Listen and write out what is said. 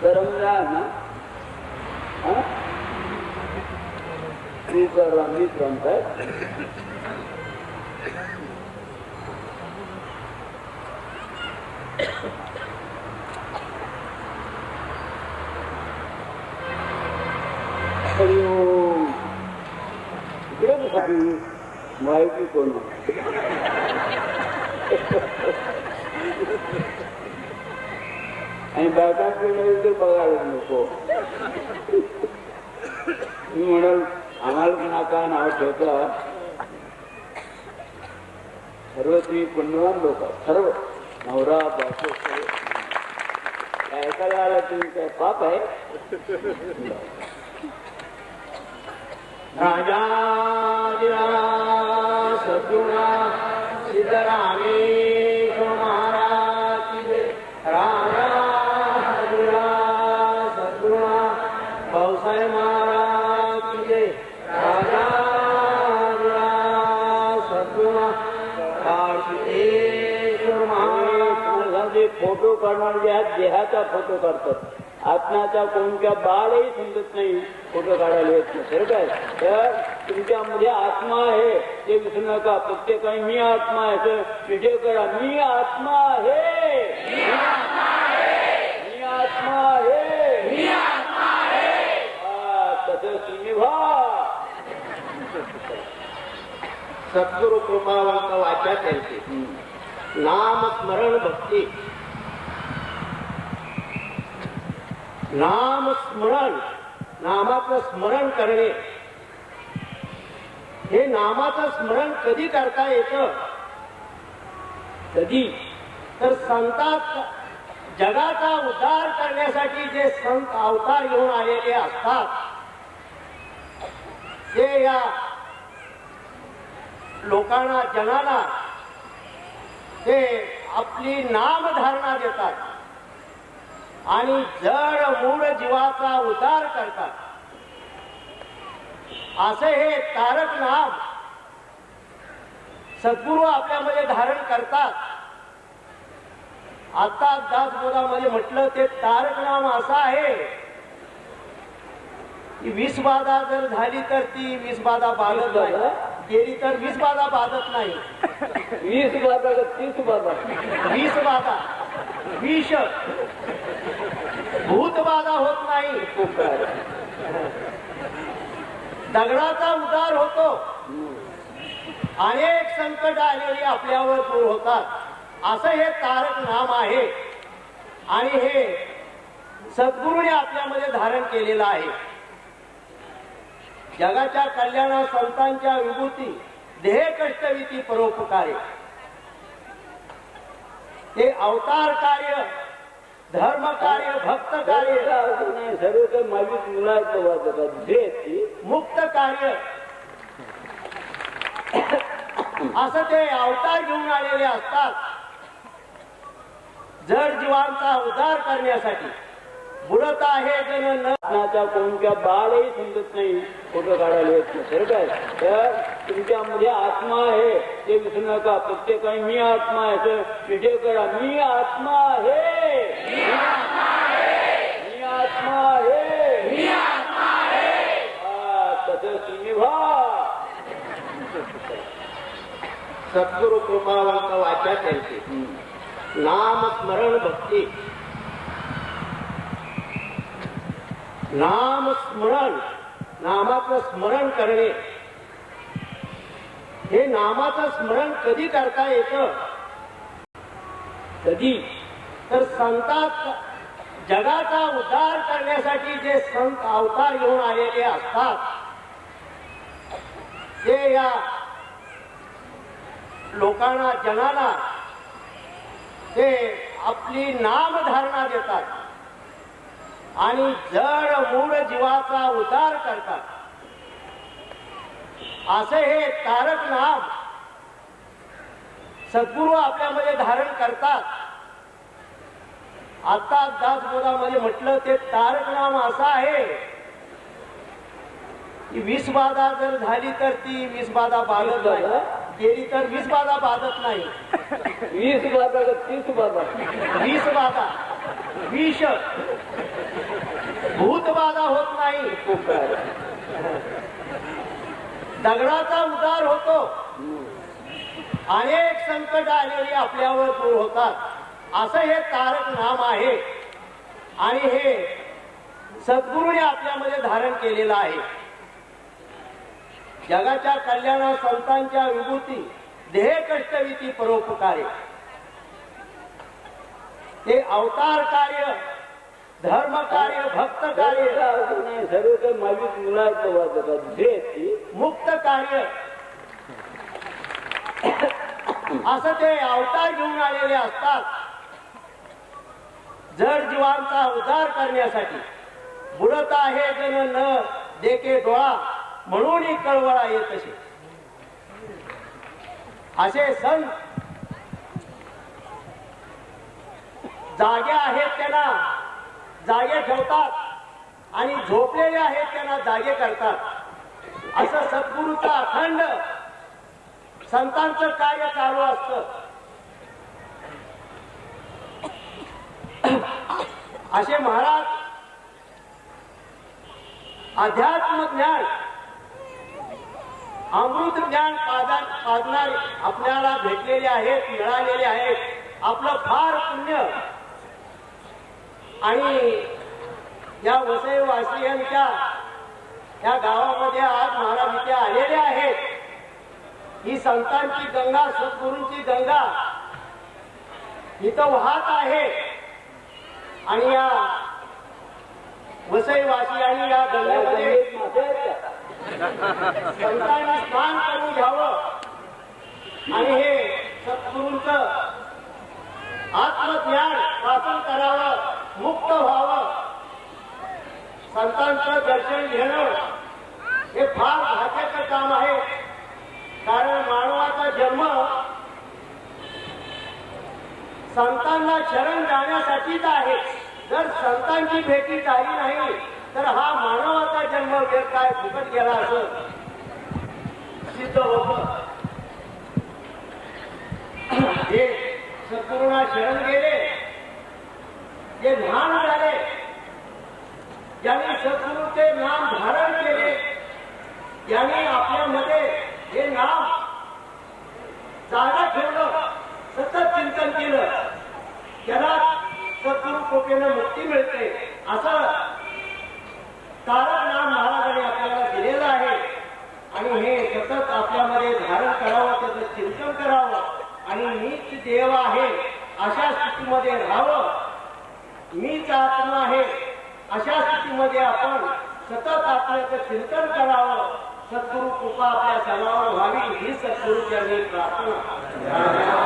करमला ना तू कर मी रमताय माहिती कोण आणि बायकांकडे तर बघायला नको. मी म्हणाल आम्हाला नाका नाव ठेवता सर्व तुम्ही पुण्यवान लोक सर्व नवरा बायको ऐकायला आला तुम्ही काय पाप आहे. राजा सद्गुणा सिद्धरामेश्वर महाराज राजा सद्गुणा भाऊसाहेब महाराज राजा सद्गुणा सिद्धेश्वर महाराज. फोटो काढणार जे आहेत देहाचा फोटो काढतात, आत्म्याचा कोणत्या बाळही समजत नाही फोटो काढायला येत नाही. काय तर तुमच्यामध्ये आत्मा आहे ते विसरू नका. प्रत्येकाने मी आत्मा आहे विजय करा. मी आत्मा आहे, मी आत्मा आहे, तसं तुम्ही व्हा. सद्गुरु कृपावंत वाचा त्यांची नाम स्मरण भक्ती. नाम स्मरण, नामाचं स्मरण करणे. हे नामाचं स्मरण कधी करता येतं? कधी तर संतात जगाचा उद्धार करण्यासाठी जे संत अवतार घेऊन आलेले असतात, जे या लोकांना जनाला ते आपली नामधारणा देतात आणि जड मूळ जीवाचा उद्धार करतात. असे हे तारक नाम सद्गुरू आपल्यामध्ये धारण करतात. आता दासबोधामध्ये म्हटलं ते तारक नाम असं आहे की विषबाधा जर झाली तर ती विषबाधा बाधत नाही, गेली तर विषबाधा बाधत नाही. 20 बाधा का 30 बाधा? विषबाधा, विष भूतबाधा होत नाही. दगडाचा उद्धार होतो. अनेक संकट आलेली आपल्यावर दूर होतात. असं हे तारक नाम आहे आणि हे सद्गुरूने आपल्यामध्ये धारण केलेलं आहे. जगाच्या कल्याणा संतांच्या विभूती देह कष्टविती परोपकारी. हे अवतार कार्य, धर्म कार्य, भक्त कार्य सर्व काही माझीच मुलाचं वाटत मुक्त कार्य असं ते अवतार घेऊन आलेले असतात. जड जीवांचा उद्धार करण्यासाठी. बुडत आहे जन नसण्याचा कोणत्या बाळही समजत नाही फोटो काढायला येत नाही. काय तर तुमच्यामध्ये आत्मा आहे ते विसरू नका. प्रत्येकाने मी आत्मा आहे विजय करा. मी आत्मा आहे, मी आत्मा आहे, तसं तुम्ही व्हा. सद्गुरु कृपावंत वाचा त्यांची नाम स्मरण भक्ती. नाम स्मरण, नामाचं स्मरण करणे. हे नामाचं स्मरण कधी करता येतं? कधी तर संतात जगाचा उद्धार करण्यासाठी जे संत अवतार घेऊन आलेले असतात, जे या लोकांना जनाला ते आपली नामधारणा देतात आणि जड मूळ जीवाचा उद्धार करतात. असे हे तारक नाम सद्गुरू आपल्यामध्ये धारण करतात. आता दासबोधामध्ये म्हटलं ते तारक नाम असं आहे की विषबाधा जर झाली तर ती विषबाधा बाधत नाही, गेली तर विषबाधा बाधत नाही. 20 बाधा का 30 बाधा? विषबाधा, विष भूतबाधा होत नाही, दगडाचा उद्धार होतो, अनेक संकट आलेली आपल्यावर दूर होतात असं हे तारक नाम आहे. आणि हे सद्गुरूने आपल्यामध्ये धारण केलेलं आहे. जगाच्या कल्याणा संतांच्या विभूती देह कष्टविती परोपकारे, ते अवतार कार्य, धर्म कार्य, भक्त कार्य, सर्व काही माझीच मुलाचं वाटत मुक्त कार्य असं ते अवतार घेऊन आलेले असतात. जड जीवांचा उद्धार करण्यासाठी. बुडत आहे जन न देखे डोळा, म्हणून कळवळा येत असे संत जागे आहेत त्यांना जागे ठेवतात आणि झोपलेले आहेत त्यांना जागे करतात. असं सद्गुरूचा अखंड संतांचं कार्य चालू असतं. असे महाराज अध्यात्म ज्ञान, अमृत ज्ञान पाजणारे आपल्याला भेटलेले आहेत, मिळालेले आहेत. आपलं फार पुण्य. आणि या वसईवासियांच्या या गावामध्ये आज महाराज इथे आलेले आहेत. ही संतांची गंगा, सद्गुरूंची गंगा इथं वाहत आहे. आणि या वसईवासियांनी या गंगेमध्ये संतांनी स्नान करून घ्यावं आणि हे सद्गुरूंचं आत्मज्ञान वाचन करावं, मुक्त व्हावं, संतांचं दर्शन घेणं हे फार भाग्याचं काम आहे. कारण मानवाचा जन्म संतांना शरण जाण्यासाठीच आहे. जर संतांची भेटी झाली नाही तर हा मानवाचा जन्म व्यर्थ आहे, फुकट गेला असं सिद्ध होत. हे सद्गुरूंना शरण गेले, जे ध्यान झाले, ज्यांनी सद्गुरूचे नाम धारण केले, ज्यांनी आपल्यामध्ये हे नाम जागा ठेवलं, सतत चिंतन केलं, त्याला सद्गुरू कृपेनं मुक्ती मिळते. असं तारक नाम महाराजांनी आपल्याला दिलेलं आहे. आणि हे सतत आपल्यामध्ये धारण करावं, त्याचं चिंतन करावं आणि मीच देव आहे अशा स्थितीमध्ये राहावं. मीच आत्मा आहे अशा स्थितीमध्ये आपण सतत आपल्याचं चिंतन करावं. सद्गुरू कृपा आपल्या सर्वांवर व्हावी ही सद्गुरूच्या प्रार्थना.